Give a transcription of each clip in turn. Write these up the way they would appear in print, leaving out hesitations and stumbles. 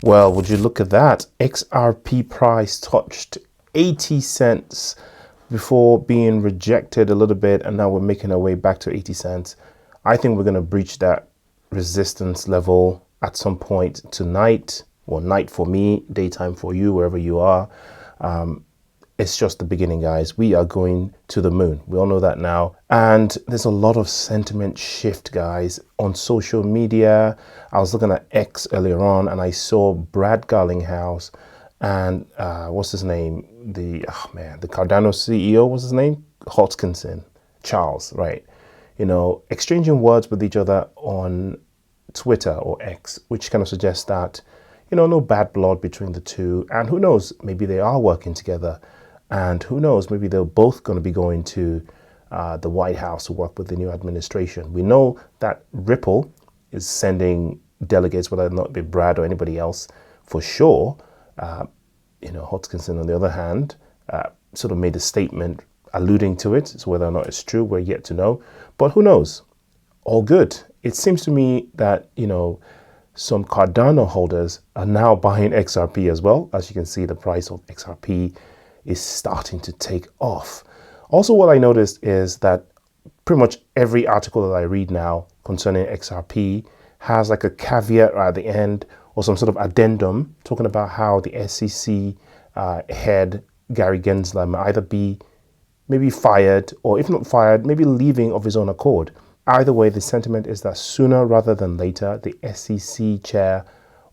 Well, would you look at that? XRP price touched 80 cents before being rejected a little bit, and now we're making our way back to 80 cents. I think we're going to breach that resistance level at some point tonight, or night for me, daytime for you, wherever you are. It's just the beginning, guys. We are going to the moon. We all know that now. And there's a lot of sentiment shift, guys, on social media. I was looking at X earlier on and I saw Brad Garlinghouse and what's his name? The Cardano CEO, what's his name? Hodgkinson, Charles, right? You know, exchanging words with each other on Twitter or X, which kind of suggests that, you know, no bad blood between the two. And who knows, maybe they are working together. And who knows, maybe they're both going to be going to the White House to work with the new administration. We know that Ripple is sending delegates, whether or not it be Brad or anybody else, for sure. You know, Hodgkinson, on the other hand, sort of made a statement alluding to it. So whether or not it's true, we're yet to know. But who knows? All good. It seems to me that, you know, some Cardano holders are now buying XRP as well. As you can see, the price of XRP is starting to take off. Also, what I noticed is that pretty much every article that I read now concerning XRP has like a caveat at the end or some sort of addendum talking about how the SEC head, Gary Gensler, might either be maybe fired, or if not fired, maybe leaving of his own accord. Either way, the sentiment is that sooner rather than later, the SEC chair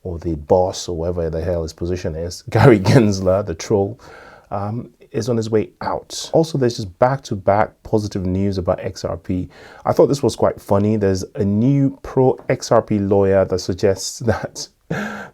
or the boss or whatever the hell his position is, Gary Gensler, the troll, is on his way out. Also, there's just back-to-back positive news about XRP. I thought this was quite funny. There's a new pro-XRP lawyer that suggests that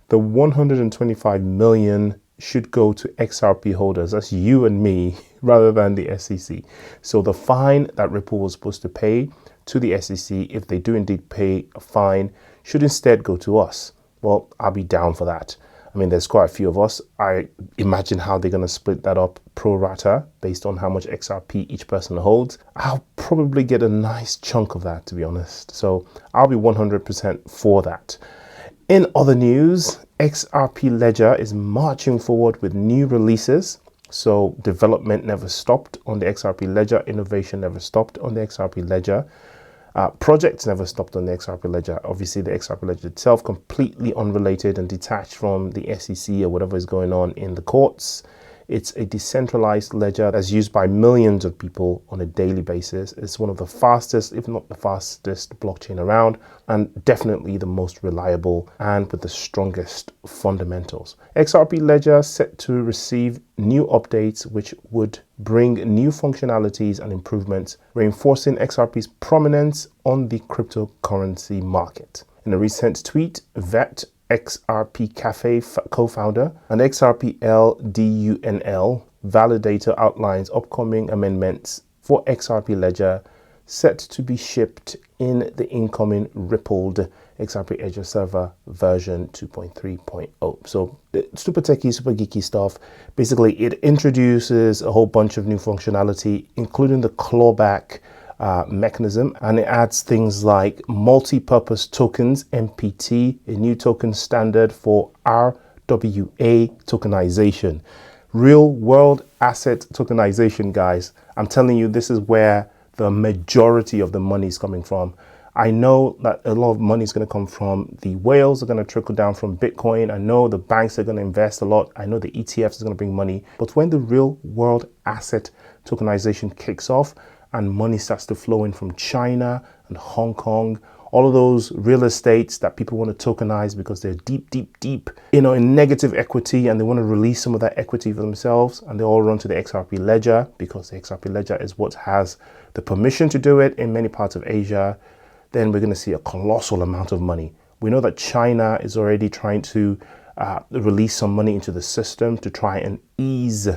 the 125 million should go to XRP holders. That's you and me, rather than the SEC. So the fine that Ripple was supposed to pay to the SEC, if they do indeed pay a fine, should instead go to us. Well, I'll be down for that. I mean, there's quite a few of us. I imagine how they're going to split that up pro rata based on how much XRP each person holds. I'll probably get a nice chunk of that, to be honest. So I'll be 100% for that. In other news, XRP Ledger is marching forward with new releases. So development never stopped on the XRP Ledger. Innovation never stopped on the XRP Ledger. Projects never stopped on the XRP Ledger. Obviously, the XRP Ledger itself completely unrelated and detached from the SEC or whatever is going on in the courts. It's a decentralized ledger that's used by millions of people on a daily basis. It's one of the fastest, if not the fastest, blockchain around, and definitely the most reliable and with the strongest fundamentals. XRP Ledger set to receive new updates which would bring new functionalities and improvements, reinforcing XRP's prominence on the cryptocurrency market. In a recent tweet, Vet, XRP Cafe co-founder, and XRPL DUNL validator outlines upcoming amendments for XRP Ledger set to be shipped in the incoming rippled XRP Ledger server version 2.3.0. So super techie, super geeky stuff. Basically, it introduces a whole bunch of new functionality, including the clawback mechanism, and it adds things like multi-purpose tokens, MPT, a new token standard for RWA tokenization, real world asset tokenization, guys. I'm telling you, this is where the majority of the money is coming from. I know that a lot of money is going to come from the whales, are going to trickle down from Bitcoin. I know the banks are going to invest a lot. I know the ETFs is going to bring money. But when the real world asset tokenization kicks off, and money starts to flow in from China and Hong Kong, all of those real estates that people want to tokenize because they're deep, you know, in negative equity, and they want to release some of that equity for themselves, and they all run to the XRP Ledger because the XRP Ledger is what has the permission to do it in many parts of Asia. Then we're going to see a colossal amount of money. We know that China is already trying to release some money into the system to try and ease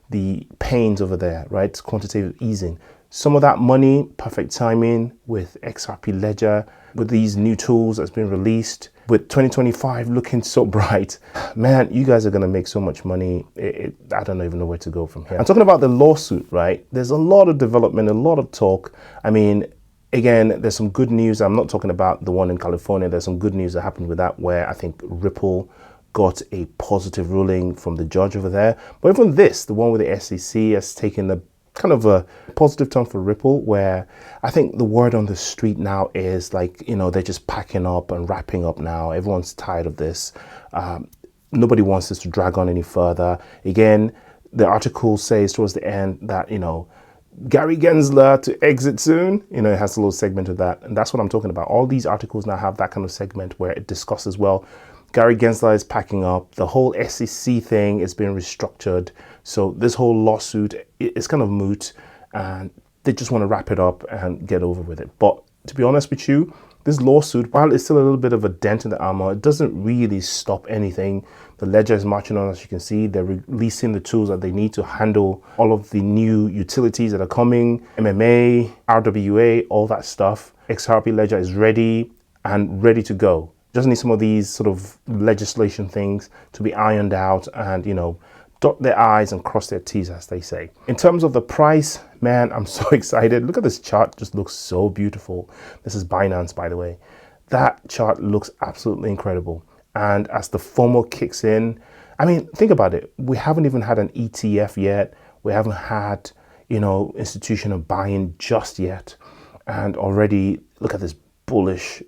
the pains over there, right? It's quantitative easing. Some of that money, perfect timing with XRP Ledger, with these new tools that's been released, with 2025 looking so bright. Man, you guys are going to make so much money. I don't even know where to go from here. I'm talking about the lawsuit, right? There's a lot of development, a lot of talk. I mean, again, there's some good news. I'm not talking about the one in California. There's some good news that happened with that, where I think Ripple got a positive ruling from the judge over there. But even this, the one with the SEC, has taken a kind of a positive turn for Ripple, where I think the word on the street now is like, you know, they're just packing up and wrapping up now. Everyone's tired of this. Nobody wants this to drag on any further. Again, the article says towards the end that, you know, Gary Gensler to exit soon. You know, it has a little segment of that. And that's what I'm talking about. All these articles now have that kind of segment where it discusses, well, Gary Gensler is packing up. The whole SEC thing is being restructured. So this whole lawsuit is kind of moot, and they just want to wrap it up and get over with it. But to be honest with you, this lawsuit, while it's still a little bit of a dent in the armor, it doesn't really stop anything. The ledger is marching on, as you can see. They're releasing the tools that they need to handle all of the new utilities that are coming, MMA, RWA, all that stuff. XRP ledger is ready and ready to go. Just need some of these sort of legislation things to be ironed out and, you know, dot their I's and cross their T's, as they say. In terms of the price, man, I'm so excited. Look at this chart, just looks so beautiful. This is Binance, by the way. That chart looks absolutely incredible. And as the FOMO kicks in, I mean, think about it. We haven't even had an ETF yet. We haven't had, you know, institutional buy-in just yet. And already, look at this bullish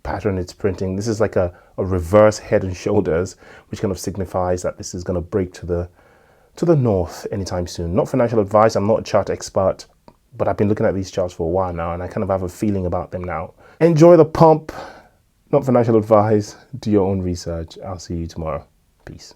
pattern it's printing. This is like a reverse head and shoulders, which kind of signifies that this is going to break to the north anytime soon. Not financial advice. I'm not a chart expert, but I've been looking at these charts for a while now, and I kind of have a feeling about them now. Enjoy the pump. Not financial advice. Do your own research. I'll see you tomorrow. Peace.